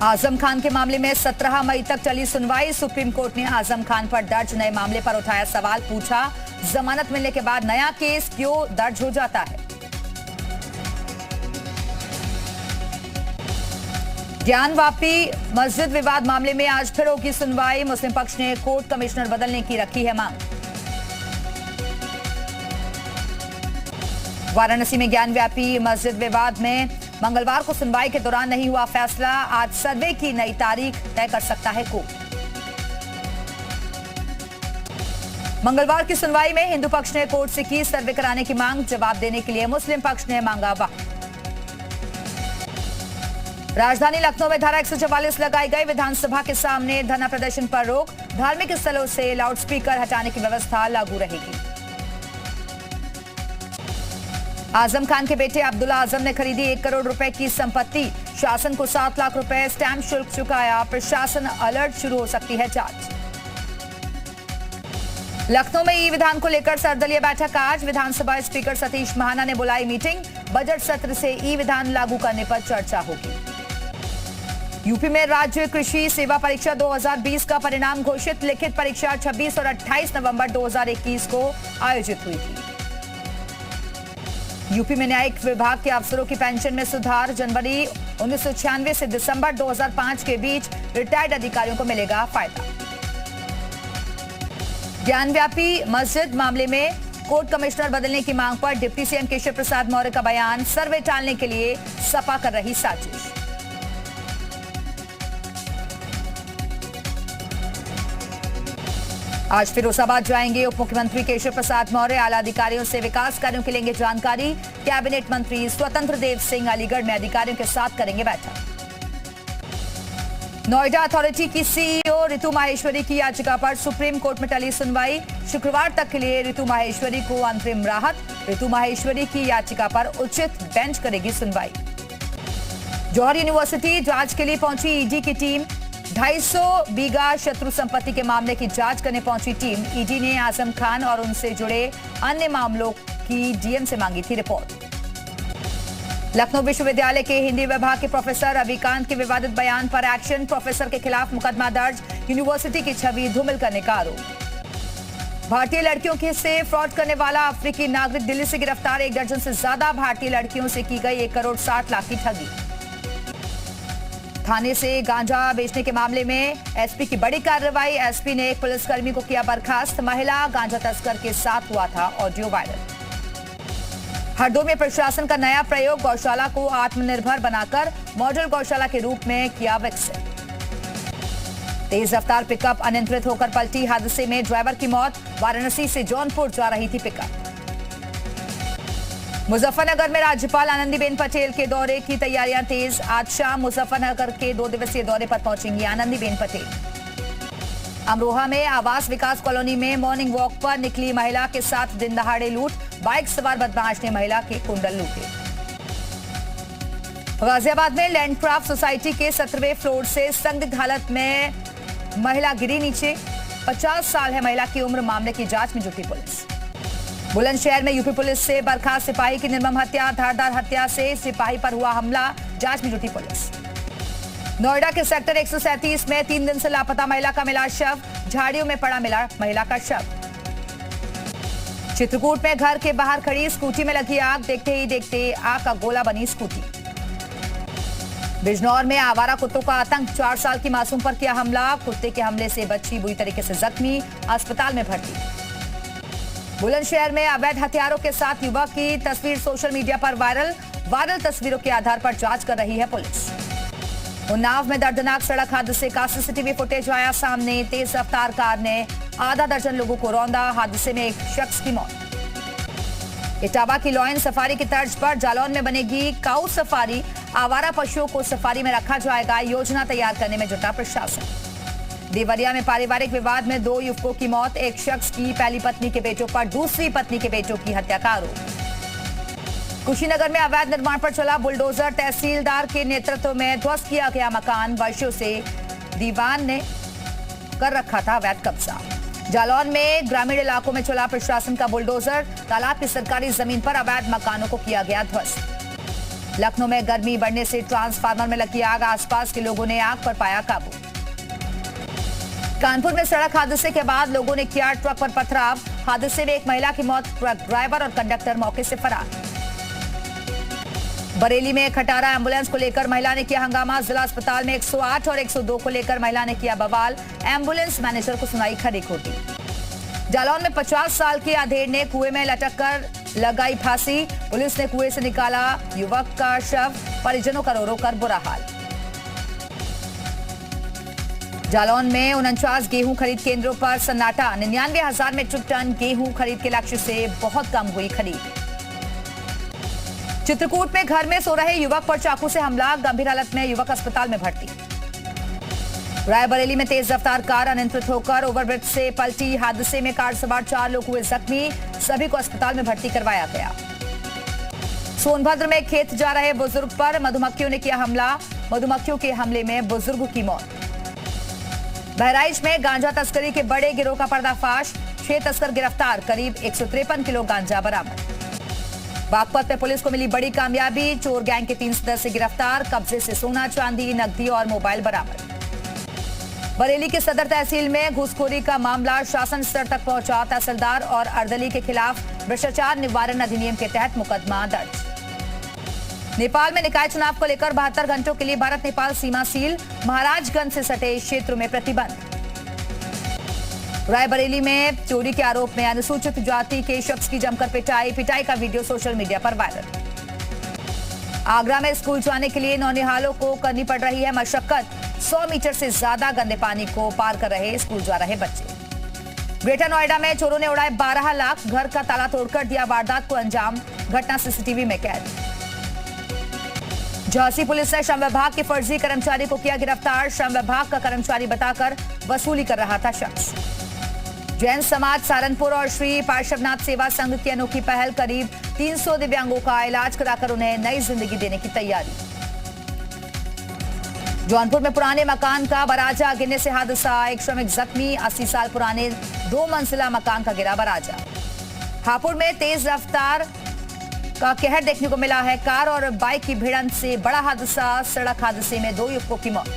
आजम खान के मामले में 17 मई तक चली सुनवाई। सुप्रीम कोर्ट ने आजम खान पर दर्ज नए मामले पर उठाया सवाल, पूछा जमानत मिलने के बाद नया केस क्यों दर्ज हो जाता है। ज्ञानवापी मस्जिद विवाद मामले में आज फिर होगी सुनवाई। मुस्लिम पक्ष ने कोर्ट कमिश्नर बदलने की रखी है मांग। वाराणसी में ज्ञानव्यापी मस्जिद विवाद में मंगलवार को सुनवाई के दौरान नहीं हुआ फैसला। आज सर्वे की नई तारीख तय कर सकता है कोर्ट। मंगलवार की सुनवाई में हिंदू पक्ष ने कोर्ट से की सर्वे कराने की मांग। जवाब देने के लिए मुस्लिम पक्ष ने मांगा वक्त। राजधानी लखनऊ में धारा 144 लगाई गई। विधानसभा के सामने धरना प्रदर्शन पर रोक। धार्मिक स्थलों से लाउडस्पीकर हटाने की व्यवस्था लागू रहेगी। आजम खान के बेटे अब्दुल्ला आजम ने खरीदी 1 करोड़ रुपए की संपत्ति। शासन को 7 लाख रुपए स्टैंप शुल्क चुकाया। प्रशासन अलर्ट, शुरू हो सकती है जांच। लखनऊ में ई विधान को लेकर सर्वदलीय बैठक आज। विधानसभा स्पीकर सतीश महाना ने बुलाई मीटिंग। बजट सत्र से ई विधान लागू करने पर चर्चा होगी। यूपी में राज्य कृषि सेवा परीक्षा 2020 का परिणाम घोषित। लिखित परीक्षा 26 और 28 नवंबर 2021 को आयोजित हुई थी। यूपी में न्यायिक विभाग के अफसरों की पेंशन में सुधार। जनवरी 1996 से दिसंबर 2005 के बीच रिटायर्ड अधिकारियों को मिलेगा फायदा। ज्ञानव्यापी मस्जिद मामले में कोर्ट कमिश्नर बदलने की मांग पर डिप्टी सीएम केशव प्रसाद मौर्य का बयान। सर्वे टालने के लिए सपा कर रही साजिश। आज फिरोजाबाद जाएंगे उप मुख्यमंत्री केशव प्रसाद मौर्य। आला अधिकारियों से विकास कार्यों की लेंगे जानकारी। कैबिनेट मंत्री स्वतंत्र देव सिंह अलीगढ़ में अधिकारियों के साथ करेंगे बैठक। नोएडा अथॉरिटी की सीईओ रितु माहेश्वरी की याचिका पर सुप्रीम कोर्ट में टली सुनवाई। शुक्रवार तक के लिए रितु माहेश्वरी को अंतरिम राहत। रितु माहेश्वरी की याचिका पर उचित बेंच करेगी सुनवाई। जौहर यूनिवर्सिटी जांच के लिए पहुंची ईडी की टीम। 250 बीघा शत्रु संपत्ति के मामले की जांच करने पहुंची टीम। ईडी ने आजम खान और उनसे जुड़े अन्य मामलों की डीएम से मांगी थी रिपोर्ट। लखनऊ विश्वविद्यालय के हिंदी विभाग के प्रोफेसर रविकांत के विवादित बयान पर एक्शन। प्रोफेसर के खिलाफ मुकदमा दर्ज। यूनिवर्सिटी की छवि धूमिल करने का आरोप। भारतीय लड़कियों के से फ्रॉड करने वाला अफ्रीकी नागरिक दिल्ली से गिरफ्तार। 1 दर्जन से ज्यादा भारतीय लड़कियों से की गई 1 करोड़ 60 लाख की ठगी। थाने से गांजा बेचने के मामले में एसपी की बड़ी कार्रवाई। एसपी ने एक पुलिसकर्मी को किया बर्खास्त। महिला गांजा तस्कर के साथ हुआ था ऑडियो वायरल। हरदोई में प्रशासन का नया प्रयोग। गौशाला को आत्मनिर्भर बनाकर मॉडल गौशाला के रूप में किया विकसित। तेज रफ्तार पिकअप अनियंत्रित होकर पलटी। हादसे में ड्राइवर की मौत। वाराणसी से जौनपुर जा रही थी पिकअप। मुजफ्फरनगर में राज्यपाल आनंदीबेन पटेल के दौरे की तैयारियां तेज। आज शाम मुजफ्फरनगर के 2 दिवसीय दौरे पर पहुंचेंगी आनंदीबेन पटेल। अमरोहा में आवास विकास कॉलोनी में मॉर्निंग वॉक पर निकली महिला के साथ दिन दहाड़े लूट। बाइक सवार बदमाश ने महिला के कुंडल लूटे। गाजियाबाद में लैंडक्राफ्ट सोसाइटी के 17वें फ्लोर से संदिग्ध हालत में महिला गिरी नीचे। 50 साल है महिला की उम्र। मामले की जांच में जुटी पुलिस। बुलंदशहर में यूपी पुलिस से बर्खास्त सिपाही की निर्मम हत्या। धारदार हत्या से सिपाही पर हुआ हमला। जांच में जुटी पुलिस। नोएडा के सेक्टर 137 में 3 दिन से लापता महिला का मिला शव। झाड़ियों में पड़ा मिला महिला का शव। चित्रकूट में घर के बाहर खड़ी स्कूटी में लगी आग। देखते ही देखते आग का गोला बनी स्कूटी। बिजनौर में आवारा कुत्तों का आतंक। 4 साल की मासूम पर किया हमला। कुत्ते के हमले से बच्ची बुरी तरीके से जख्मी, अस्पताल में भर्ती। बुलंदशहर में अवैध हथियारों के साथ युवक की तस्वीर सोशल मीडिया पर वायरल तस्वीरों के आधार पर जांच कर रही है पुलिस। उन्नाव में दर्दनाक सड़क हादसे का सीसीटीवी फुटेज आया सामने। तेज रफ्तार कार ने आधा दर्जन लोगों को रौंदा। हादसे में एक शख्स की मौत। इटावा की लॉयन सफारी की तर्ज पर जालौन में बनेगी काऊ सफारी। आवारा पशुओं को सफारी में रखा जाएगा। योजना तैयार करने में जुटा प्रशासन। देवरिया में पारिवारिक विवाद में 2 युवकों की मौत। एक शख्स की पहली पत्नी के बेटों पर दूसरी पत्नी के बेटों की हत्या का आरोप। कुशीनगर में अवैध निर्माण पर चला बुलडोजर। तहसीलदार के नेतृत्व में ध्वस्त किया गया मकान। वर्षों से दीवान ने कर रखा था अवैध कब्जा। जालौन में ग्रामीण इलाकों में चला प्रशासन का बुलडोजर। तालाब की सरकारी जमीन पर अवैध मकानों को किया गया ध्वस्त। लखनऊ में गर्मी बढ़ने से ट्रांसफार्मर में लगी आग, आसपास के लोगों ने आग पर पाया काबू। कानपुर में सड़क हादसे के बाद लोगों ने किया ट्रक पर पथराव, हादसे में एक महिला की मौत, ट्रक ड्राइवर और कंडक्टर मौके से फरार। बरेली में खटारा एम्बुलेंस को लेकर महिला ने किया हंगामा, जिला अस्पताल में 108 और 102 को लेकर महिला ने किया बवाल, एम्बुलेंस मैनेजर को सुनाई खरी खोटी। जालौन में 50 साल की अधेड़ ने कुएं में लटककर लगाई फांसी, पुलिस ने कुएं से निकाला युवक का शव, परिजनों का रो रो कर बुरा हाल। जालौन में 49 गेहूं खरीद केंद्रों पर सन्नाटा, 99,000 मीट्रिक टन गेहूं खरीद के लक्ष्य से बहुत कम हुई खरीद। चित्रकूट में घर में सो रहे युवक पर चाकू से हमला, गंभीर हालत में युवक अस्पताल में भर्ती। रायबरेली में तेज रफ्तार कार अनियंत्रित होकर ओवरब्रिज से पलटी, हादसे में कार सवार 4 लोग हुए जख्मी, सभी को अस्पताल में भर्ती करवाया गया। सोनभद्र में खेत जा रहे बुजुर्ग पर मधुमक्खियों ने किया हमला, मधुमक्खियों के हमले में बुजुर्ग की मौत। बहराइच में गांजा तस्करी के बड़े गिरोह का पर्दाफाश, 6 तस्कर गिरफ्तार, करीब 153 किलो गांजा बरामद। बागपत में पुलिस को मिली बड़ी कामयाबी, चोर गैंग के 3 सदस्य गिरफ्तार, कब्जे से सोना चांदी नकदी और मोबाइल बरामद। बरेली के सदर तहसील में घूसखोरी का मामला शासन स्तर तक पहुंचा, तहसीलदार और अर्दली के खिलाफ भ्रष्टाचार निवारण अधिनियम के तहत मुकदमा दर्ज। नेपाल में निकाय चुनाव को लेकर 72 घंटों के लिए भारत नेपाल सीमा सील, महाराजगंज से सटे क्षेत्रों में प्रतिबंध। रायबरेली में चोरी के आरोप में अनुसूचित जाति के शख्स की जमकर पिटाई का वीडियो सोशल मीडिया पर वायरल। आगरा में स्कूल जाने के लिए नौनिहालों को करनी पड़ रही है मशक्कत, 100 मीटर से ज्यादा गंदे पानी को पार कर रहे स्कूल जा रहे बच्चे। ग्रेटर नोएडा में चोरों ने उड़ाए 12 लाख, घर का ताला तोड़कर दिया वारदात को अंजाम, घटना सीसीटीवी में कैद। झांसी पुलिस ने श्रम विभाग के फर्जी कर्मचारी को किया गिरफ्तार, श्रम विभाग का कर्मचारी बताकर वसूली कर रहा था शख्स। जैन समाज सहारनपुर और श्री पार्श्वनाथ सेवा संघ की अनोखी पहल, करीब 300 दिव्यांगों का इलाज कराकर उन्हें नई जिंदगी देने की तैयारी। जौनपुर में पुराने मकान का बराजा गिरने से हादसा, एक श्रमिक जख्मी, 80 साल पुराने 2 मंजिला मकान का गिरा बराजा। हापुड़ में तेज रफ्तार का कहर देखने को मिला है, कार और बाइक की भिड़ंत से बड़ा हादसा, सड़क हादसे में 2 युवकों की मौत।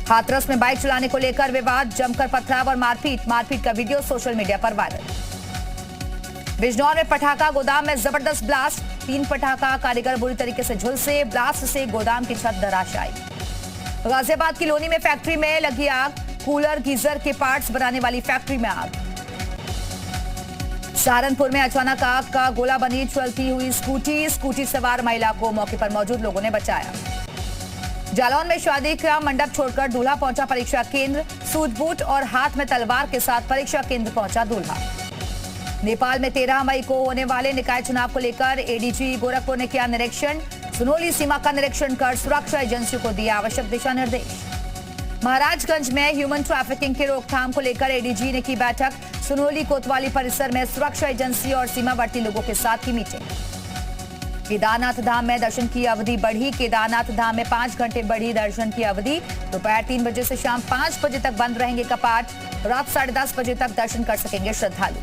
हाथरस में बाइक चलाने को लेकर विवाद, जमकर पथराव और मारपीट का वीडियो सोशल मीडिया पर वायरल। बिजनौर में पटाखा गोदाम में जबरदस्त ब्लास्ट, 3 पटाखा कारीगर बुरी तरीके से झुलसे, ब्लास्ट से गोदाम की छत धराशायी। गाजियाबाद की लोनी में फैक्ट्री में लगी आग, कूलर गीजर के पार्ट्स बनाने वाली फैक्ट्री में आग। सहारनपुर में अचानक आग का गोला बनी चलती हुई स्कूटी सवार महिला को मौके पर मौजूद लोगों ने बचाया। जालौन में शादी का मंडप छोड़कर दूल्हा पहुंचा परीक्षा केंद्र, सूट बूट और हाथ में तलवार के साथ परीक्षा केंद्र पहुंचा दूल्हा। नेपाल में 13 मई को होने वाले निकाय चुनाव को लेकर एडीजी गोरखपुर ने किया निरीक्षण, सुनोली सीमा का निरीक्षण कर सुरक्षा एजेंसियों को दिया आवश्यक दिशा निर्देश। महाराजगंज में ह्यूमन ट्रैफिकिंग की रोकथाम को लेकर एडीजी ने की बैठक, सुनोली कोतवाली परिसर में सुरक्षा एजेंसी और सीमावर्ती लोगों के साथ की मीटिंग। केदारनाथ धाम में दर्शन की अवधि बढ़ी, केदारनाथ धाम में 5 घंटे बढ़ी दर्शन की अवधि, दोपहर 3 बजे से शाम 5 बजे तक बंद रहेंगे कपाट, रात 10:30 बजे तक दर्शन कर सकेंगे श्रद्धालु।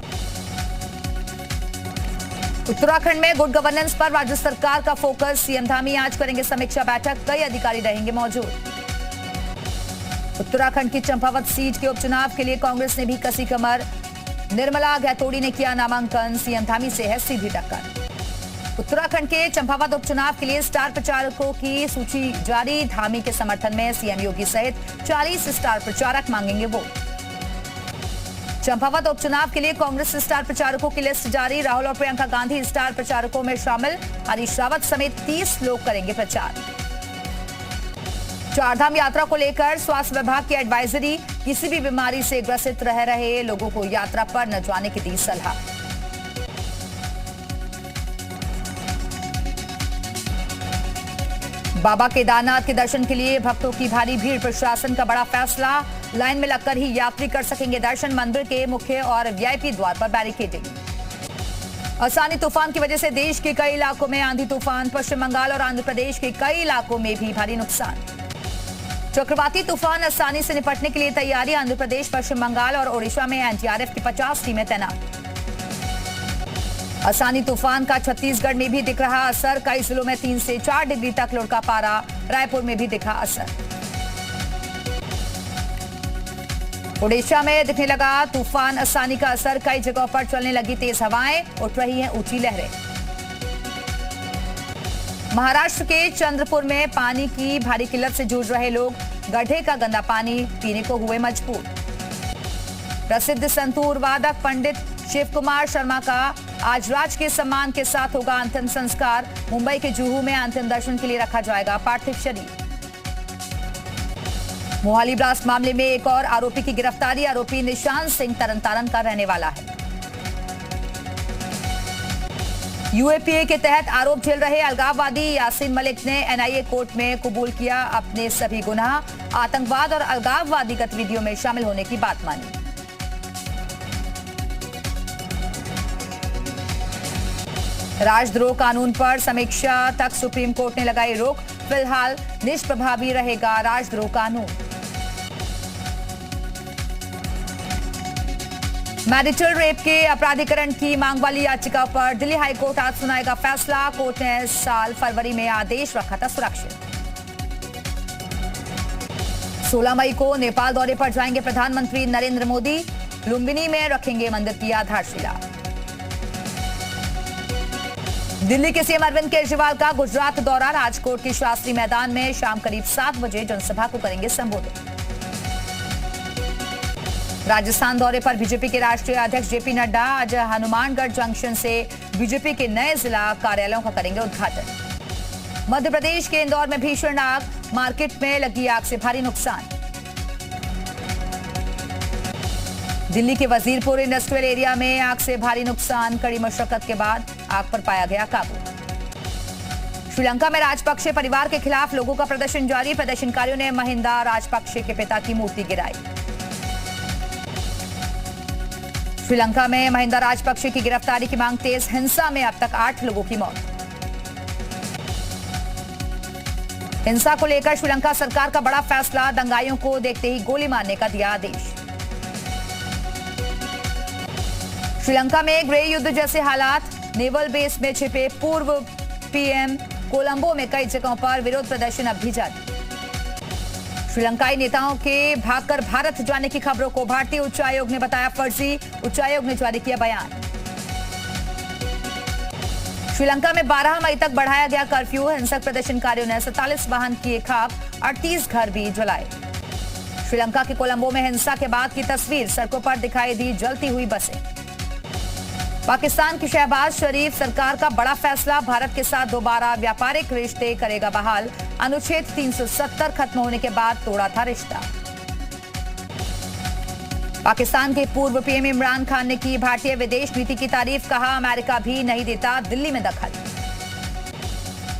उत्तराखंड में गुड गवर्नेंस पर राज्य सरकार का फोकस, सीएम धामी आज करेंगे समीक्षा बैठक, कई अधिकारी रहेंगे मौजूद। उत्तराखंड की चंपावत सीट के उपचुनाव के लिए कांग्रेस ने भी कसी कमर, निर्मला गैतोड़ी ने किया नामांकन, सीएम धामी से है सीधी टक्कर। उत्तराखंड के चंपावत उपचुनाव के लिए स्टार प्रचारकों की सूची जारी, धामी के समर्थन में सीएम योगी सहित 40 स्टार प्रचारक मांगेंगे वोट। चंपावत उपचुनाव के लिए कांग्रेस स्टार प्रचारकों की लिस्ट जारी, राहुल और प्रियंका गांधी स्टार प्रचारकों में शामिल, हरीश रावत समेत 30 लोग करेंगे प्रचार। चारधाम यात्रा को लेकर स्वास्थ्य विभाग की एडवाइजरी, किसी भी बीमारी से ग्रसित रह रहे लोगों को यात्रा पर न जाने की दी सलाह। बाबा केदारनाथ के दर्शन के लिए भक्तों की भारी भीड़, प्रशासन का बड़ा फैसला, लाइन में लगकर ही यात्री कर सकेंगे दर्शन, मंदिर के मुख्य और वीआईपी द्वार पर बैरिकेडिंग। आसानी तूफान की वजह से देश के कई इलाकों में आंधी तूफान, पश्चिम बंगाल और आंध्र प्रदेश के कई इलाकों में भी भारी नुकसान। चक्रवाती तूफान आसानी से निपटने के लिए तैयारी, आंध्र प्रदेश, पश्चिम बंगाल और ओडिशा में एनडीआरएफ की 50 टीमें तैनात। असानी तूफान का छत्तीसगढ़ में भी दिख रहा असर। कई जिलों में 3 से 4 डिग्री तक लुढ़का पारा। रायपुर में भी दिखा असर। ओडिशा में दिखने लगा तूफान असानी का असर। कई जगहों पर चलने लगी तेज हवाएं, उठ रही हैं ऊंची लहरें। महाराष्ट्र के चंद्रपुर में पानी की भारी किल्लत से जूझ रहे लोग गड्ढे का गंदा पानी पीने को हुए मजबूर। प्रसिद्ध संतूर वादक पंडित शिव कुमार शर्मा का आज राजकीय सम्मान के साथ होगा अंतिम संस्कार। मुंबई के जुहू में अंतिम दर्शन के लिए रखा जाएगा पार्थिव शरीर। मोहाली ब्लास्ट मामले में एक और आरोपी की गिरफ्तारी। आरोपी निशांत सिंह तरनतारन का रहने वाला है। यूएपीए के तहत आरोप झेल रहे अलगाववादी यासीन मलिक ने एनआईए कोर्ट में कबूल किया अपने सभी गुनाह। आतंकवाद और अलगाववादी गतिविधियों में शामिल होने की बात मानी। राजद्रोह कानून पर समीक्षा तक सुप्रीम कोर्ट ने लगाई रोक। फिलहाल निष्प्रभावी रहेगा राजद्रोह कानून। मैरिटल रेप के अपराधीकरण की मांग वाली याचिका पर दिल्ली हाईकोर्ट आज सुनाएगा फैसला। कोर्ट ने इस साल फरवरी में आदेश रखा था सुरक्षित। 16 मई को नेपाल दौरे पर जाएंगे प्रधानमंत्री नरेंद्र मोदी। लुम्बिनी में रखेंगे मंदिर की आधारशिला। दिल्ली के सीएम अरविंद केजरीवाल का गुजरात दौरा। राजकोट के शास्त्री मैदान में शाम करीब 7 बजे जनसभा को करेंगे संबोधित। राजस्थान दौरे पर बीजेपी के राष्ट्रीय अध्यक्ष जेपी नड्डा आज हनुमानगढ़ जंक्शन से बीजेपी के नए जिला कार्यालयों का करेंगे उद्घाटन। मध्य प्रदेश के इंदौर में भीषण आग। मार्केट में लगी आग से भारी नुकसान। दिल्ली के वजीरपुर इंडस्ट्रियल एरिया में आग से भारी नुकसान। कड़ी मशक्कत के बाद आग पर पाया गया काबू। श्रीलंका में राजपक्षे परिवार के खिलाफ लोगों का प्रदर्शन जारी। प्रदर्शनकारियों ने महिंदा राजपक्षे के पिता की मूर्ति गिराई। श्रीलंका में महिंदा राजपक्षे की गिरफ्तारी की मांग तेज। हिंसा में अब तक 8 लोगों की मौत। हिंसा को लेकर श्रीलंका सरकार का बड़ा फैसला। दंगाइयों को देखते ही गोली मारने का दिया आदेश। श्रीलंका में गृह युद्ध जैसे हालात। नेवल बेस में छिपे पूर्व पीएम। कोलंबो में कई जगहों पर विरोध प्रदर्शन अब भी जारी। श्रीलंकाई नेताओं के भागकर भारत जाने की खबरों को भारतीय उच्चायोग ने बताया फर्जी। उच्चायोग ने जारी किया बयान। श्रीलंका में 12 मई तक बढ़ाया गया कर्फ्यू। हिंसक प्रदर्शनकारियों ने 47 वाहन किए खाक। 38 घर भी जलाए। श्रीलंका के कोलंबो में हिंसा के बाद की तस्वीर। सड़कों पर दिखाई दी जलती हुई बसें। पाकिस्तान की शहबाज शरीफ सरकार का बड़ा फैसला। भारत के साथ दोबारा व्यापारिक रिश्ते करेगा बहाल। अनुच्छेद 370 खत्म होने के बाद तोड़ा था रिश्ता। पाकिस्तान के पूर्व पीएम इमरान खान ने की भारतीय विदेश नीति की तारीफ। कहा अमेरिका भी नहीं देता दिल्ली में दखल।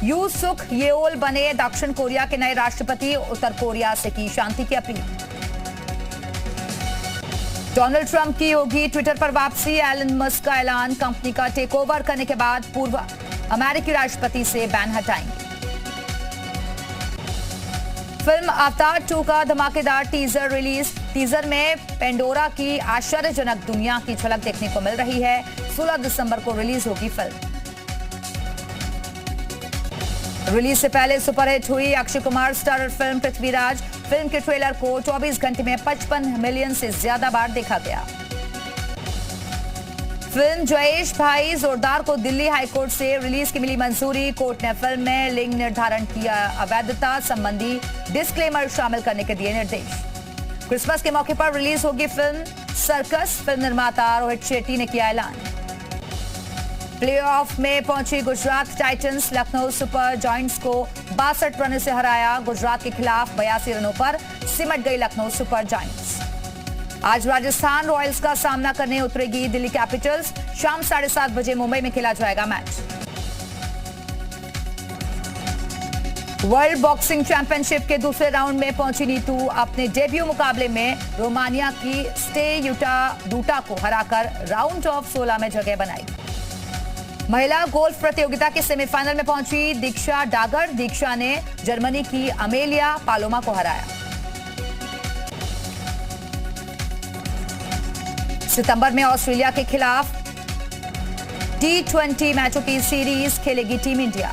यू सुक येओल बने दक्षिण कोरिया के नए राष्ट्रपति। उत्तर कोरिया से की शांति की अपील। डोनाल्ड ट्रंप की होगी ट्विटर पर वापसी। एलन मस्क का ऐलान। कंपनी का टेक ओवर करने के बाद पूर्व अमेरिकी राष्ट्रपति से बैन हटाएंगे। फिल्म अवतार 2 का धमाकेदार टीजर रिलीज। टीजर में पेंडोरा की आश्चर्यजनक दुनिया की झलक देखने को मिल रही है। 16 दिसंबर को रिलीज होगी फिल्म। रिलीज से पहले सुपरहिट हुई Akshay Kumar starrer film Prithviraj. Film के ट्रेलर को 24 घंटे में 55 मिलियन से ज्यादा बार देखा गया। फिल्म जयेश भाई जोरदार को दिल्ली हाईकोर्ट से रिलीज की मिली मंजूरी। कोर्ट ने फिल्म में लिंग निर्धारण की अवैधता संबंधी डिस्क्लेमर शामिल करने के दिए निर्देश। क्रिसमस के मौके पर रिलीज होगी फिल्म सर्कस। फिल्म निर्माता रोहित शेट्टी ने किया ऐलान। प्लेऑफ में पहुंची Gujarat Titans. Lucknow super giants को 62 रनों से हराया। गुजरात के खिलाफ 82 रनों पर सिमट गई लखनऊ सुपर जायंट्स। आज राजस्थान रॉयल्स का सामना करने उतरेगी दिल्ली कैपिटल्स। शाम 7:30 बजे मुंबई में खेला जाएगा मैच। वर्ल्ड बॉक्सिंग चैंपियनशिप के दूसरे राउंड में पहुंची नीतू। अपने डेब्यू मुकाबले में रोमानिया की स्टे यूटा डूटा को हराकर राउंड ऑफ 16 में जगह बनाई। महिला गोल्फ प्रतियोगिता के सेमीफाइनल में पहुंची दीक्षा डागर। दीक्षा ने जर्मनी की अमेलिया पालोमा को हराया। सितंबर में ऑस्ट्रेलिया के खिलाफ T20 मैचों की सीरीज खेलेगी टीम इंडिया।